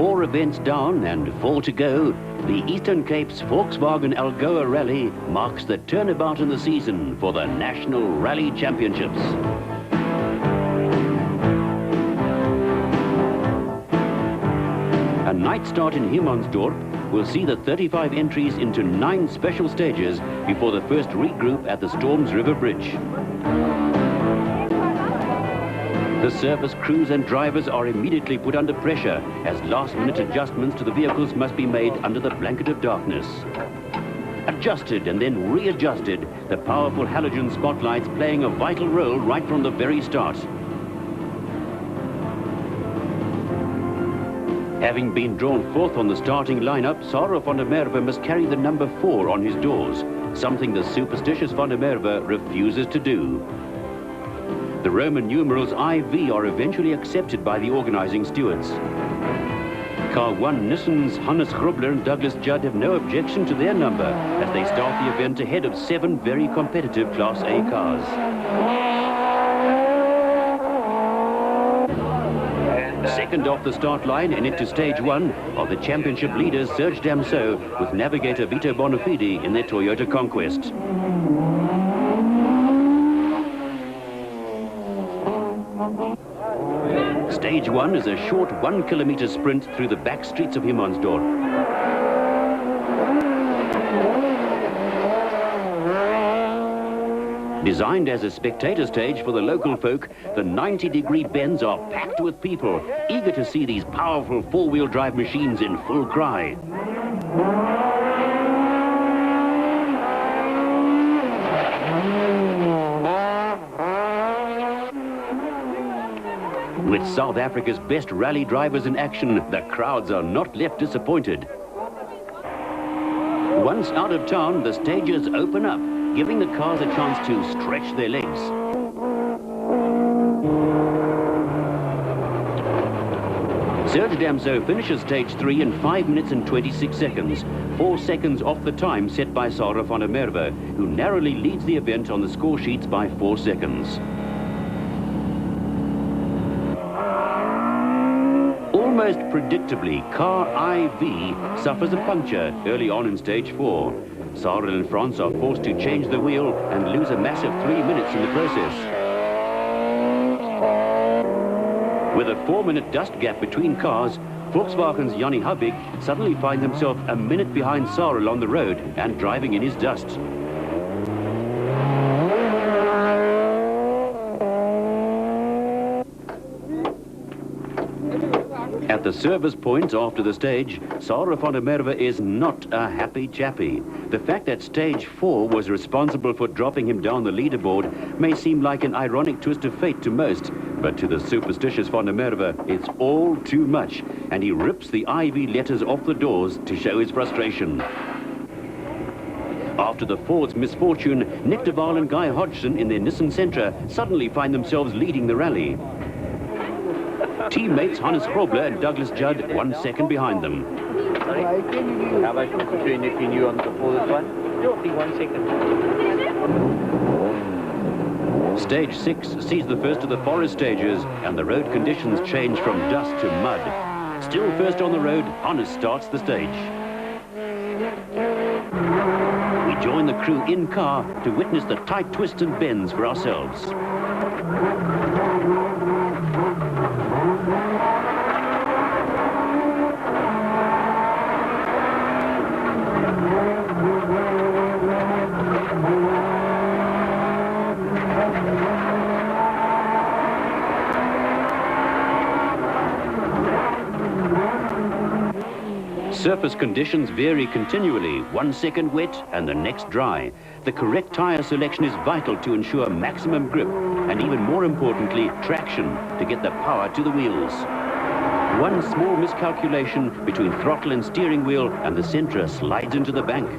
4 events down and 4 to go, the Eastern Cape's Volkswagen Algoa Rally marks the turnabout in the season for the National Rally Championships. A night start in Humansdorp will see the 35 entries into 9 special stages before the first regroup at the Storms River Bridge. The surface crews and drivers are immediately put under pressure as last-minute adjustments to the vehicles must be made under the blanket of darkness. Adjusted and then readjusted, the powerful halogen spotlights playing a vital role right from the very start. Having been drawn fourth on the starting lineup, Sarah van der Merwe must carry the number 4 on his doors, something the superstitious van der Merwe refuses to do. The Roman numerals IV are eventually accepted by the organising stewards. Car 1 Nissan's Hannes Grobler and Douglas Judd have no objection to their number as they start the event ahead of 7 very competitive Class A cars. Second off the start line and into stage 1 are the championship leaders Serge Damso with navigator Vito Bonafide in their Toyota Conquest. Stage 1 is a short 1 kilometre sprint through the back streets of Humansdorp. Designed as a spectator stage for the local folk, the 90-degree bends are packed with people, eager to see these powerful 4-wheel drive machines in full cry. With South Africa's best rally drivers in action, the crowds are not left disappointed. Once out of town, the stages open up, giving the cars a chance to stretch their legs. Serge Damso finishes stage 3 in 5 minutes and 26 seconds, 4 seconds off the time set by Sarah van der Merwe, who narrowly leads the event on the score sheets by 4 seconds. Almost predictably, car IV suffers a puncture early on in stage 4. Sarah and France are forced to change the wheel and lose a massive 3 minutes in the process. With a 4-minute dust gap between cars, Volkswagen's Jannie Habig suddenly finds himself a minute behind Sarah on the road and driving in his dust. At the service point after the stage, Sarah van der Merwe is not a happy chappy. The fact that stage 4 was responsible for dropping him down the leaderboard may seem like an ironic twist of fate to most, but to the superstitious van der Merwe, it's all too much, and he rips the IV letters off the doors to show his frustration. After the Ford's misfortune, Nick de Waal and Guy Hodgson in their Nissan Sentra suddenly find themselves leading the rally. Teammates Hannes Grobler and Douglas Judd 1 second behind them. Sorry? How about between if you knew on before this one? Only 1 second. Stage 6 sees the first of the forest stages, and the road conditions change from dust to mud. Still first on the road, Hannes starts the stage. We join the crew in car to witness the tight twists and bends for ourselves. Surface conditions vary continually, 1 second wet and the next dry. The correct tyre selection is vital to ensure maximum grip and, even more importantly, traction to get the power to the wheels. One small miscalculation between throttle and steering wheel and the Sentra slides into the bank.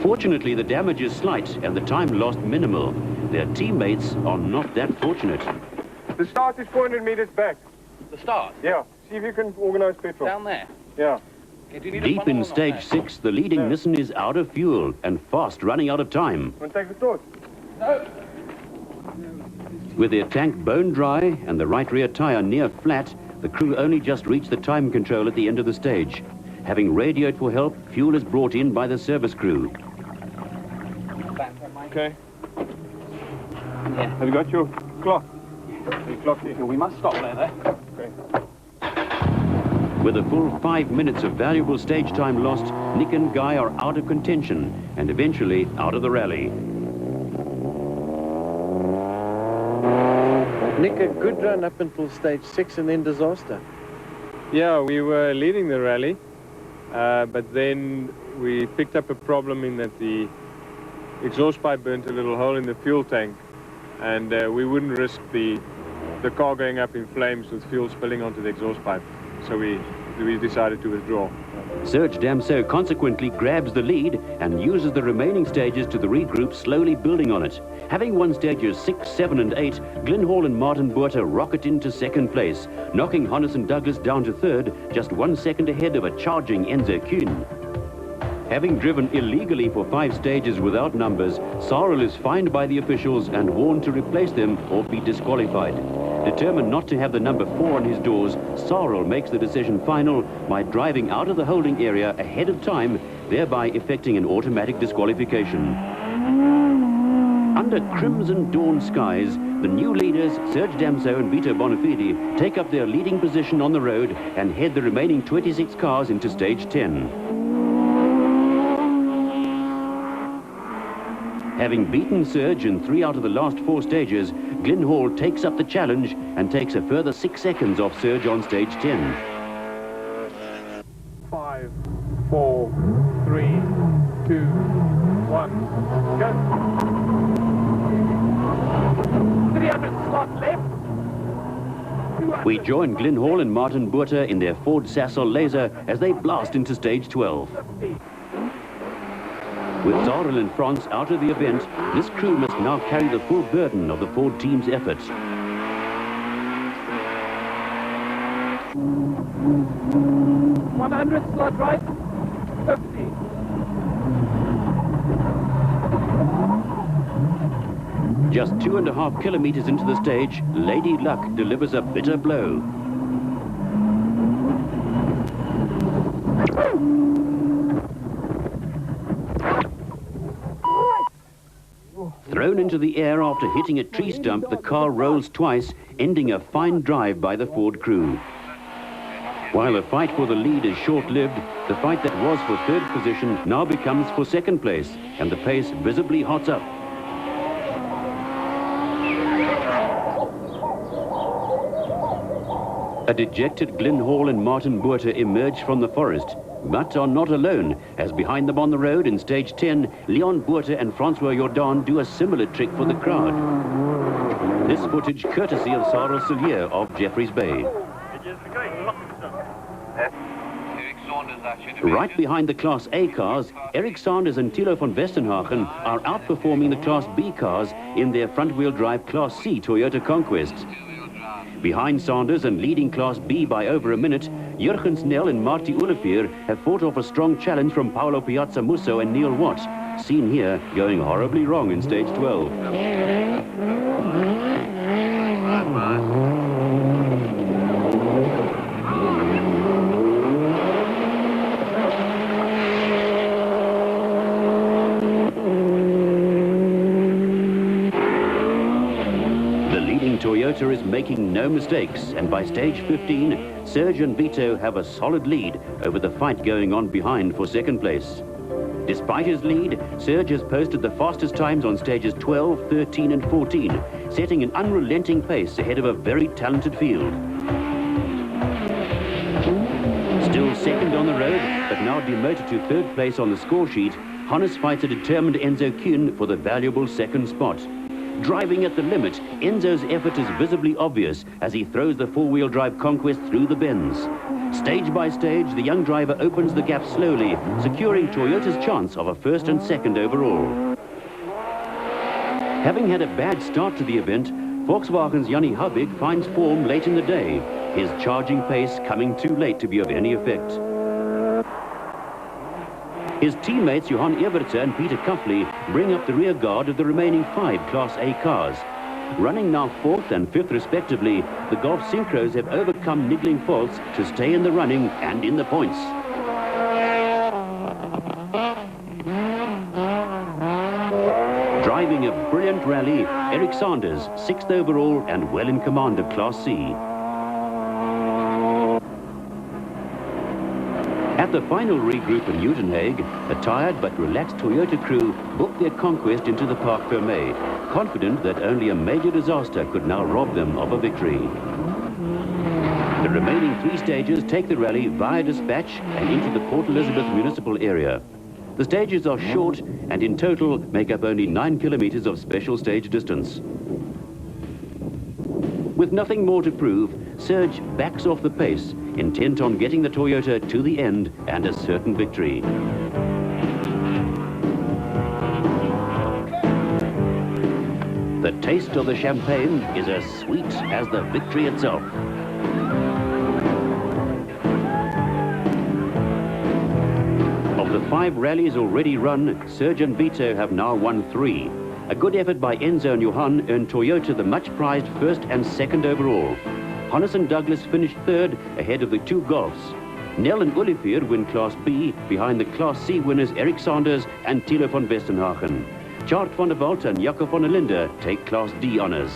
Fortunately, the damage is slight and the time lost minimal. Their teammates are not that fortunate. The start is 400 meters back. The start? Yeah. See if you can organize petrol. Down there? Yeah. Deep in stage 6, the leading Nissan is out of fuel and fast running out of time. With their tank bone dry and the right rear tyre near flat, the crew only just reached the time control at the end of the stage. Having radioed for help, fuel is brought in by the service crew. Okay. Have you got your clock? Your clock here. We must stop there. Okay. With a full 5 minutes of valuable stage time lost, Nick and Guy are out of contention and eventually out of the rally. Nick, a good run up until stage 6 and then disaster. Yeah, we were leading the rally, but then we picked up a problem in that the exhaust pipe burnt a little hole in the fuel tank, and we wouldn't risk the car going up in flames with fuel spilling onto the exhaust pipe. So we decided to withdraw. Serge Damso consequently grabs the lead and uses the remaining stages to the regroup, slowly building on it. Having won stages 6, 7 and 8, Glyn Hall and Martin Botha rocket into second place, knocking Hannes and Douglas down to third, just 1 second ahead of a charging Enzo Kuhn. Having driven illegally for 5 stages without numbers, Sarel is fined by the officials and warned to replace them or be disqualified. Determined not to have the number 4 on his doors, Sarel makes the decision final by driving out of the holding area ahead of time, thereby effecting an automatic disqualification. Under crimson dawn skies, the new leaders, Serge Damso and Vito Bonafide, take up their leading position on the road and head the remaining 26 cars into stage 10. Having beaten Serge in 3 out of the last 4 stages, Glyn Hall takes up the challenge and takes a further 6 seconds off Serge on stage 10. 5, 4, 3, 2, 1, go! 300 slot left! We join Glyn Hall and Martin Botha in their Ford Sassel Laser as they blast into stage 12. With Sarel and France out of the event, this crew must now carry the full burden of the Ford team's efforts. $100 slot right, 50. Just 2.5 kilometers into the stage, Lady Luck delivers a bitter blow. Thrown into the air after hitting a tree stump, the car rolls twice, ending a fine drive by the Ford crew. While the fight for the lead is short-lived, the fight that was for third position now becomes for second place, and the pace visibly hots up. A dejected Glyn Hall and Martin Botha emerge from the forest, but are not alone, as behind them on the road in stage 10, Leon Botha and Francois Jordan do a similar trick for the crowd. This footage courtesy of Sarel Sillier of Jeffreys Bay. Right behind the Class A cars, Eric Sanders and Thilo van Westenhagen are outperforming the Class B cars in their front-wheel drive Class C Toyota Conquests. Behind Sanders and leading Class B by over a minute, Jurgen Snell and Marty Olivier have fought off a strong challenge from Paolo Piazza Musso and Neil Watt, seen here going horribly wrong in stage 12. Toyota is making no mistakes, and by stage 15, Serge and Vito have a solid lead over the fight going on behind for second place. Despite his lead, Serge has posted the fastest times on stages 12, 13 and 14, setting an unrelenting pace ahead of a very talented field. Still second on the road, but now demoted to third place on the score sheet, Hannes fights a determined Enzo Kuhn for the valuable second spot. Driving at the limit, Enzo's effort is visibly obvious as he throws the four-wheel drive Conquest through the bends. Stage by stage, the young driver opens the gap slowly, securing Toyota's chance of a first and second overall. Having had a bad start to the event, Volkswagen's Jannie Hubig finds form late in the day, his charging pace coming too late to be of any effect. His teammates Johan Evertse and Peter Cuffley bring up the rear guard of the remaining 5 Class A cars. Running now 4th and 5th respectively, the Golf Synchros have overcome niggling faults to stay in the running and in the points. Driving a brilliant rally, Eric Sanders, 6th overall and well in command of Class C. At the final regroup in Uitenhage, a tired but relaxed Toyota crew booked their conquest into the Parc Fermé, confident that only a major disaster could now rob them of a victory. The remaining 3 stages take the rally via dispatch and into the Port Elizabeth municipal area. The stages are short and in total make up only 9 kilometers of special stage distance. With nothing more to prove, Serge backs off the pace, intent on getting the Toyota to the end and a certain victory. The taste of the champagne is as sweet as the victory itself. Of the 5 rallies already run, Serge and Vito have now won 3. A good effort by Enzo and Johan earned Toyota the much-prized 1st and 2nd overall. Hannes and Douglas finished 3rd ahead of the 2 Golfs. Nel and Olivier win Class B behind the Class C winners Eric Sanders and Thilo van Westenhagen. Chart van der Walt and Jacob van der Linde take Class D honours.